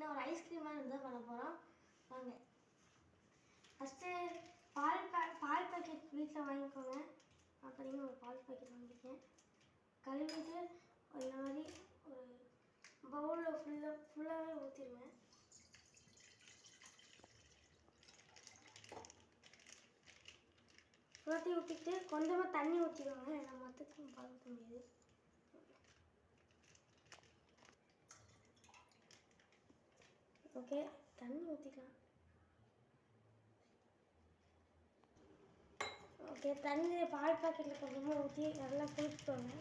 பார்த்தீங்கன்னா ஒரு ஐஸ்கிரீம் மாதிரி இருந்தால் பண்ண போகிறோம். வாங்க. ஃபஸ்ட்டு பால் பாக்கெட் வீட்டில் வாங்கிக்கோங்க. நான் பார்த்தீங்கன்னா ஒரு பால் பாக்கெட் வாங்கியிருக்கேன். கழுவிட்டு இந்த மாதிரி ஒரு பவுலில் ஃபுல்லாகவே ஊற்றிடுங்க. ஊற்றிட்டு கொஞ்சமாக தண்ணி ஊற்றிடுவாங்க. ஏன்னா மொத்தத்துக்கும் பால் ஊற்ற முடியாது. ஓகே, தண்ணி ஊற்றிக்கலாம். ஓகே, தண்ணி பால் பாக்கெட்டில் கொஞ்சமாக ஊற்றி நல்லா குளிச்சுக்கோங்க.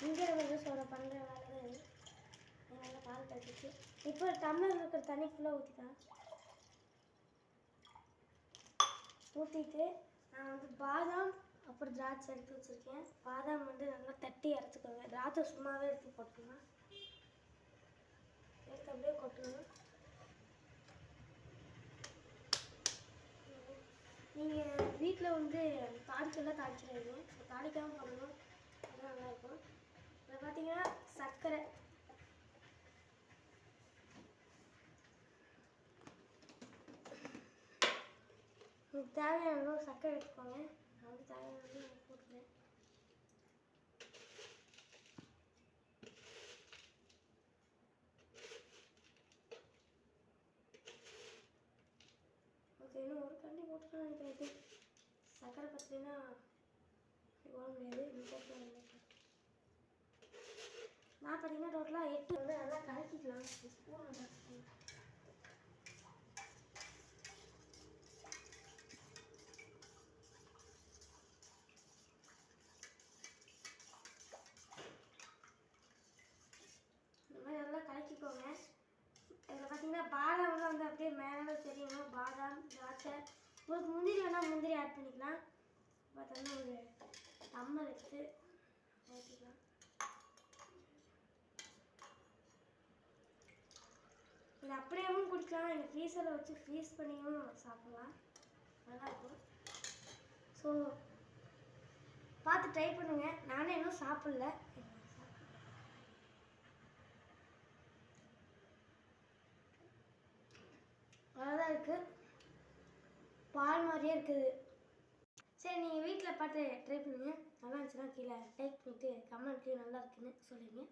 இங்கே வந்து சொல்ல பண்ணுற வேலை தான் இது. நல்லா பால் பாக்கெட்டு இப்போ டம்ளர் இருக்கிற தண்ணி ஃபுல்லாக ஊற்றிக்கலாம். ஊற்றிட்டு நான் வந்து பாதாம் அப்புறம் திராட்சை எடுத்து வச்சுருக்கேன். பாதாம் வந்து நல்லா தட்டி அரைச்சிக்கோங்க. திராட்சை சும்மாவே எடுத்து போட்டுக்கலாம். எடுத்து அப்படியே கொட்டணும். நீங்கள் வீட்டில் வந்து தாளிச்செல்லாம் தாளிச்சிடாதீங்க. தாளிக்காமல் பண்ணணும், அதுதான் நல்லாயிருக்கும். இதில் பார்த்தீங்கன்னா சர்க்கரை, உங்களுக்கு தேவையான சர்க்கரை எடுத்துக்கோங்க. நான் வந்து தேவையான போட்டுக்கிறேன். ஓகே, இன்னும் ஒரு கண்டி போட்டுக்கலாம் நினைக்கிறேன். சர்க்கரை பற்றினா போட முடியாது. இன்னும் போட்டுக்கலாம். நான் பார்த்தீங்கன்னா டோட்டலாக 8 வந்து நல்லா கலக்கிக்கலாம். ஸ்பூன் இந்த மாதிரி நல்லா கலக்கிக்கோங்க. இதில் பார்த்தீங்கன்னா பாதாம்லாம் வந்து அப்படியே மேலே தெரியணும். பாதாம், திராட்சை, உங்களுக்கு முந்திரி வேணால் முந்திரி ஆட் பண்ணிக்கலாம். பார்த்தோன்னா ஒரு டம்ளர் எடுத்து ஊற்றிக்கலாம். இது அப்படியேவும் குடிக்கலாம், இல்லை ஃப்ரீசரில் வச்சு ஃப்ரீஸ் பண்ணியும் சாப்பிட்லாம். நல்லாயிருக்கும். ஸோ பார்த்து ட்ரை பண்ணுங்கள். நானே இன்னும் சாப்பிடல. அவ்வளோதான் இருக்குது. பால் மாதிரியே இருக்குது. சரி, நீங்கள் வீட்டில் பார்த்து ட்ரை பண்ணுங்கள். நல்லா இருந்துச்சுன்னா கீழே லைக் பண்ணிவிட்டு கமெண்ட்லேயும் நல்லா இருக்குன்னு சொல்லுங்கள்.